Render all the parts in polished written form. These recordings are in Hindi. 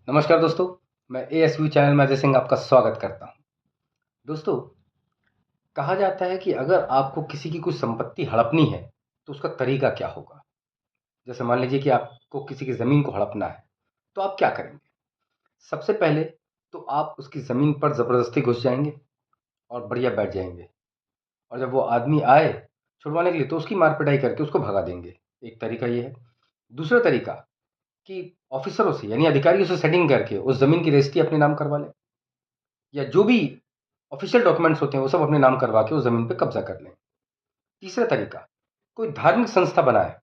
नमस्कार दोस्तों, मैं एएसवी चैनल में अजय सिंह आपका स्वागत करता हूं। दोस्तों, कहा जाता है कि अगर आपको किसी की कोई संपत्ति हड़पनी है तो उसका तरीका क्या होगा। जैसे मान लीजिए कि आपको किसी की ज़मीन को हड़पना है, तो आप क्या करेंगे? सबसे पहले तो आप उसकी ज़मीन पर ज़बरदस्ती घुस जाएंगे और बढ़िया बैठ जाएंगे, और जब वो आदमी आए छुड़वाने के लिए तो उसकी मार पिटाई करके उसको भगा देंगे। एक तरीका ये है। दूसरा तरीका कि ऑफिसरों से यानी अधिकारियों से सेटिंग करके उस ज़मीन की रजिस्ट्री अपने नाम करवा लें, या जो भी ऑफिशियल डॉक्यूमेंट्स होते हैं वो सब अपने नाम करवा के उस ज़मीन पे कब्जा कर लें। तीसरा तरीका, कोई धार्मिक संस्था बनाए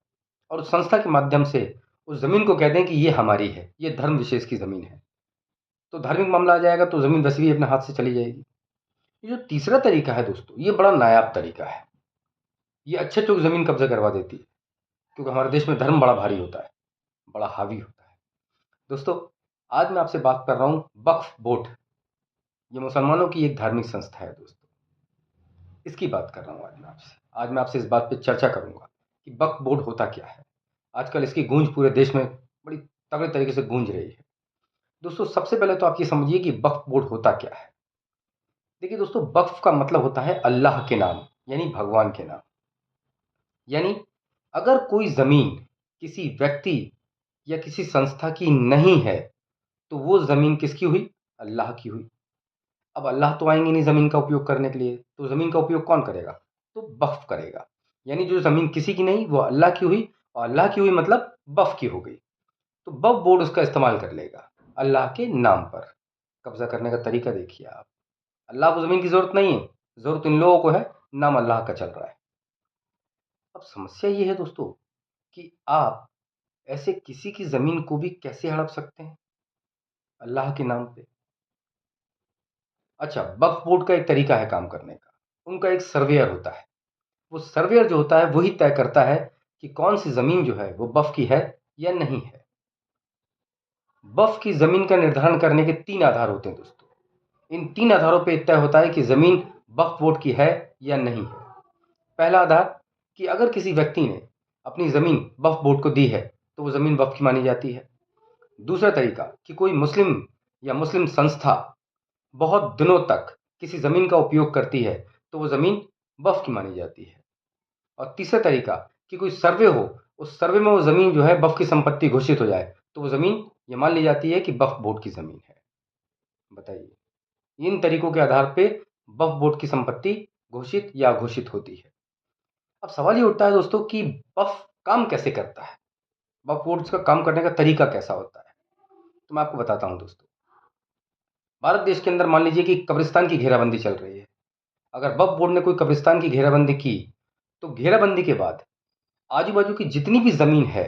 और उस संस्था के माध्यम से उस ज़मीन को कह दें कि ये हमारी है, ये धर्म विशेष की ज़मीन है। तो धार्मिक मामला आ जाएगा तो ज़मीन वैसे भी अपने हाथ से चली जाएगी। ये जो तीसरा तरीका है दोस्तों, ये बड़ा नायाब तरीका है। ये अच्छे चोक ज़मीन कब्जा करवा देती है, क्योंकि हमारे देश में धर्म बड़ा भारी होता है, बड़ा हावी होता है। दोस्तों, आज मैं आपसे बात कर रहा हूँ वक्फ बोर्ड। ये मुसलमानों की एक धार्मिक संस्था है दोस्तों, इसकी बात कर रहा हूँ आज मैं आपसे इस बात पे चर्चा करूंगा कि वक्फ बोर्ड होता क्या है। आजकल इसकी गूंज पूरे देश में बड़ी तगड़े तरीके से गूंज रही है। दोस्तों, सबसे पहले तो आप ये समझिए कि वक्फ बोर्ड होता क्या है। देखिए दोस्तों, वक्फ का मतलब होता है अल्लाह के नाम, यानी भगवान के नाम। यानी अगर कोई ज़मीन किसी व्यक्ति या किसी संस्था की नहीं है तो वो ज़मीन किसकी हुई? अल्लाह की हुई। अब अल्लाह तो आएंगे नहीं ज़मीन का उपयोग करने के लिए, तो ज़मीन का उपयोग कौन करेगा? तो वक्फ करेगा। यानी जो ज़मीन किसी की नहीं वो अल्लाह की हुई, और अल्लाह की हुई मतलब वक्फ की हो गई। तो वक्फ बोर्ड उसका इस्तेमाल कर लेगा अल्लाह के नाम पर। कब्जा करने का तरीका देखिए आप। अल्लाह को ज़मीन की ज़रूरत नहीं है, ज़रूरत इन लोगों को है, नाम अल्लाह का चल रहा है। अब समस्या ये है दोस्तों कि आप ऐसे किसी की ज़मीन को भी कैसे हड़प सकते हैं अल्लाह के नाम पे। अच्छा, वक्फ बोर्ड का एक तरीका है काम करने का। उनका एक सर्वेयर होता है। वो सर्वेयर जो होता है वही तय करता है कि कौन सी ज़मीन जो है वो वक्फ की है या नहीं है। वक्फ की ज़मीन का निर्धारण करने के 3 आधार होते हैं दोस्तों। इन 3 आधारों पे तय होता है कि ज़मीन वक्फ बोर्ड की है या नहीं है। पहला आधार कि अगर किसी व्यक्ति ने अपनी ज़मीन वक्फ बोर्ड को दी है तो वो ज़मीन वक्फ की मानी जाती है। दूसरा तरीका कि कोई मुस्लिम या मुस्लिम संस्था बहुत दिनों तक किसी ज़मीन का उपयोग करती है तो वो ज़मीन वक्फ की मानी जाती है। और तीसरा तरीका कि कोई सर्वे हो, उस सर्वे में वो ज़मीन जो है वक्फ की संपत्ति घोषित हो जाए तो वो ज़मीन ये मान ली जाती है कि वक्फ बोर्ड की ज़मीन है। बताइए, इन तरीकों के आधार पे वक्फ बोर्ड की संपत्ति घोषित या अघोषित होती है। अब सवाल ये उठता है दोस्तों कि वक्फ काम कैसे करता है, वक्फ बोर्ड का काम करने का तरीका कैसा होता है। तो मैं आपको बताता हूँ दोस्तों। भारत देश के अंदर मान लीजिए कि कब्रिस्तान की घेराबंदी चल रही है। अगर वक्फ बोर्ड ने कोई कब्रिस्तान की घेराबंदी की तो घेराबंदी के बाद आजू बाजू की जितनी भी ज़मीन है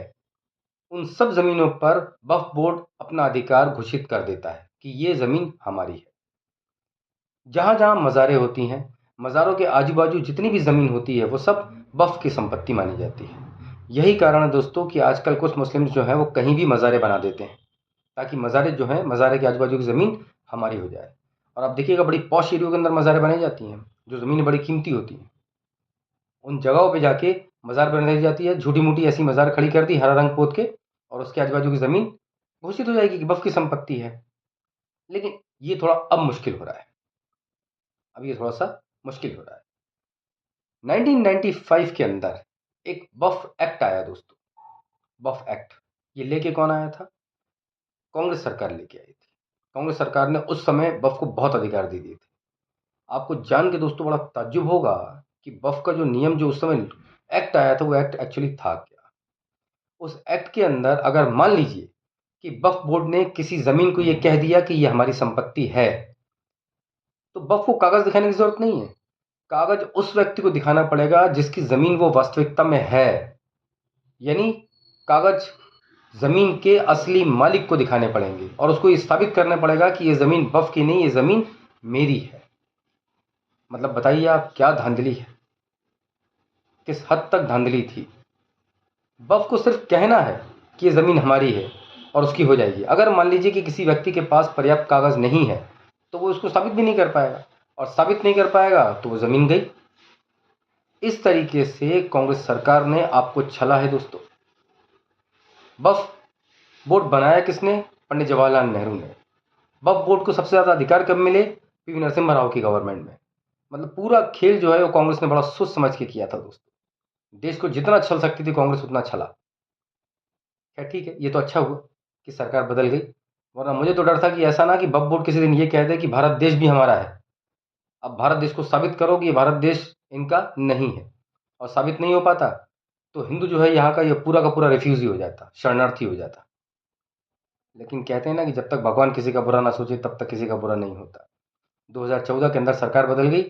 उन सब ज़मीनों पर वक्फ बोर्ड अपना अधिकार घोषित कर देता है कि ये ज़मीन हमारी है। जहाँ जहाँ मज़ारें होती हैं, मज़ारों के आजू बाजू जितनी भी ज़मीन होती है वो सब वक्फ की संपत्ति मानी जाती है। यही कारण है दोस्तों कि आजकल कुछ मुस्लिम जो हैं वो कहीं भी मज़ारें बना देते हैं, ताकि मज़ारे जो हैं, मज़ारे के आजू बाजू की ज़मीन हमारी हो जाए। और आप देखिएगा बड़ी पॉश एरियो के अंदर मज़ारें बनाई जाती हैं, जो ज़मीनें बड़ी कीमती होती हैं। उन जगहों पे जाके मज़ार बनाई जाती है, झूठी मूठी ऐसी मज़ार खड़ी कर दी हरा रंग पोत के, और उसके आजू बाजू की ज़मीन घोषित हो जाएगी कि वक्फ की संपत्ति है। लेकिन ये थोड़ा अब मुश्किल हो रहा है, अब ये थोड़ा सा मुश्किल हो रहा है। 1995 के अंदर एक वक्फ एक्ट आया दोस्तों। वक्फ एक्ट ये लेके कौन आया था? कांग्रेस सरकार लेके आई थी। कांग्रेस सरकार ने उस समय वक्फ को बहुत अधिकार दे दिए थे। आपको जान के दोस्तों बड़ा ताज्जुब होगा कि वक्फ का जो नियम जो उस समय एक्ट आया था वो एक्ट एक्चुअली था क्या। उस एक्ट के अंदर अगर मान लीजिए कि वक्फ बोर्ड ने किसी ज़मीन को ये कह दिया कि ये हमारी संपत्ति है, तो वक्फ को कागज़ दिखाने की ज़रूरत नहीं है। कागज़ उस व्यक्ति को दिखाना पड़ेगा जिसकी ज़मीन वो वास्तविकता में है। यानी कागज़ ज़मीन के असली मालिक को दिखाने पड़ेंगे और उसको ये साबित करना पड़ेगा कि ये ज़मीन वक्फ की नहीं, ये ज़मीन मेरी है। मतलब बताइए आप, क्या धांधली है, किस हद तक धांधली थी। वक्फ को सिर्फ कहना है कि ये ज़मीन हमारी है और उसकी हो जाएगी। अगर मान लीजिए कि किसी व्यक्ति के पास पर्याप्त कागज़ नहीं है तो वो इसको साबित भी नहीं कर पाएगा, और साबित नहीं कर पाएगा तो वो ज़मीन गई। इस तरीके से कांग्रेस सरकार ने आपको छला है दोस्तों। वक्फ बोर्ड बनाया किसने? पंडित जवाहरलाल नेहरू ने। वक्फ बोर्ड को सबसे ज़्यादा अधिकार कब मिले? पीवी नरसिम्हा राव की गवर्नमेंट में। मतलब पूरा खेल जो है वो कांग्रेस ने बड़ा सोच समझ के किया था दोस्तों। देश को जितना छल सकती थी कांग्रेस उतना छला। क्या ठीक है, ये तो अच्छा हुआ कि सरकार बदल गई, वरना मुझे तो डर था कि ऐसा ना कि वक्फ बोर्ड किसी दिन ये कह दे कि भारत देश भी हमारा है। अब भारत देश को साबित करो कि ये भारत देश इनका नहीं है, और साबित नहीं हो पाता तो हिंदू जो है यहाँ का ये पूरा का पूरा रिफ्यूजी हो जाता, शरणार्थी हो जाता। लेकिन कहते हैं ना कि जब तक भगवान किसी का बुरा ना सोचे तब तक किसी का बुरा नहीं होता। 2014 के अंदर सरकार बदल गई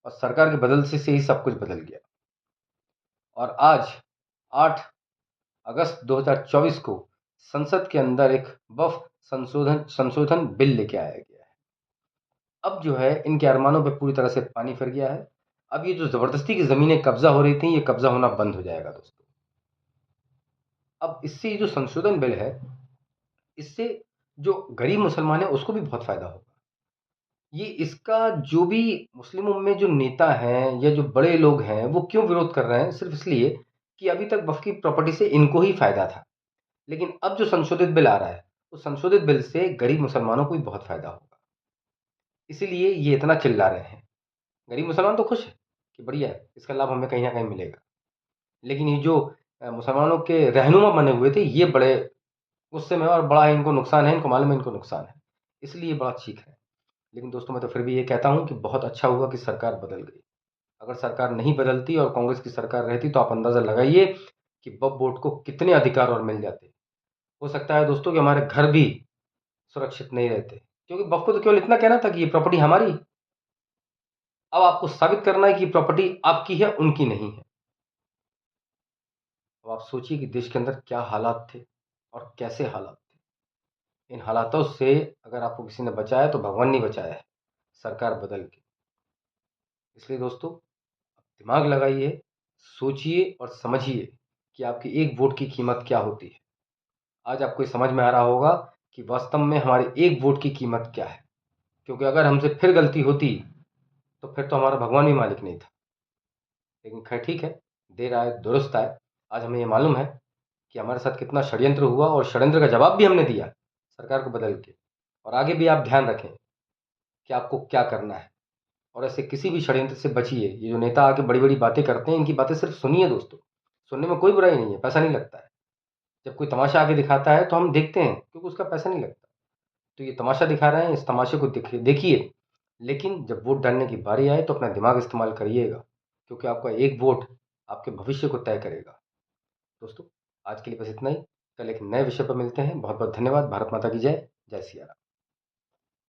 और सरकार के बदल से ही सब कुछ बदल गया। और आज 8 अगस्त 2024 को संसद के अंदर एक वक्फ संशोधन बिल लेके आया गया है। अब जो है इनके अरमानों पे पूरी तरह से पानी फिर गया है। अब ये जो ज़बरदस्ती की ज़मीनें कब्जा हो रही थी, ये कब्जा होना बंद हो जाएगा दोस्तों। अब इससे ये जो संशोधन बिल है, इससे जो गरीब मुसलमान है उसको भी बहुत फ़ायदा होगा। ये इसका जो भी मुस्लिमों में जो नेता हैं या जो बड़े लोग हैं वो क्यों विरोध कर रहे हैं? सिर्फ़ इसलिए कि अभी तक वक़्फ़ की प्रॉपर्टी से इनको ही फ़ायदा था। लेकिन अब जो संशोधित बिल आ रहा है, उस संशोधित बिल से गरीब मुसलमानों को भी बहुत फ़ायदा होगा। इसीलिए ये इतना चिल्ला रहे हैं। गरीब मुसलमान तो खुश है कि बढ़िया है, इसका लाभ हमें कहीं न कहीं मिलेगा। लेकिन ये जो मुसलमानों के रहनुमा बने हुए थे, ये बड़े गुस्से में हैं और बड़ा इनको नुकसान है, इनको मालूम है इनको नुकसान है। इसलिए बड़ा चीख रहे हैं। लेकिन दोस्तों मैं तो फिर भी ये कहता हूँ कि बहुत अच्छा हुआ कि सरकार बदल गई। अगर सरकार नहीं बदलती और कांग्रेस की सरकार रहती तो आप अंदाज़ा लगाइए कि वक्फ बोर्ड को कितने अधिकार और मिल जाते। हो सकता है दोस्तों कि हमारे घर भी सुरक्षित नहीं रहते, क्योंकि वक्फ को तो केवल इतना कहना था कि ये प्रॉपर्टी हमारी। अब आपको साबित करना है कि प्रॉपर्टी आपकी है, उनकी नहीं है। अब आप सोचिए कि देश के अंदर क्या हालात थे और कैसे हालात थे। इन हालातों से अगर आपको किसी ने बचाया तो भगवान ने बचाया है, सरकार बदल के। इसलिए दोस्तों दिमाग लगाइए, सोचिए और समझिए कि आपकी एक वोट की कीमत क्या होती है। आज आपको ये समझ में आ रहा होगा कि वास्तव में हमारे एक वोट की कीमत क्या है। क्योंकि अगर हमसे फिर गलती होती तो फिर तो हमारा भगवान भी मालिक नहीं था। लेकिन खैर ठीक है, देर आए दुरुस्त आए। आज हमें ये मालूम है कि हमारे साथ कितना षड्यंत्र हुआ और षड्यंत्र का जवाब भी हमने दिया सरकार को बदल के। और आगे भी आप ध्यान रखें कि आपको क्या करना है और ऐसे किसी भी षड्यंत्र से बचिए। ये जो नेता आके बड़ी-बड़ी बातें करते हैं, इनकी बातें सिर्फ सुनिए दोस्तों। सुनने में कोई बुराई नहीं है, पैसा नहीं लगता है। जब कोई तमाशा आके दिखाता है तो हम देखते हैं क्योंकि उसका पैसा नहीं लगता। तो ये तमाशा दिखा रहे हैं, इस तमाशे को देखिए, लेकिन जब वोट डालने की बारी आए तो अपना दिमाग इस्तेमाल करिएगा, क्योंकि आपका एक वोट आपके भविष्य को तय करेगा। दोस्तों आज के लिए बस इतना ही। कल एक नए विषय पर मिलते हैं। बहुत बहुत धन्यवाद। भारत माता की जय। जय सिया राम।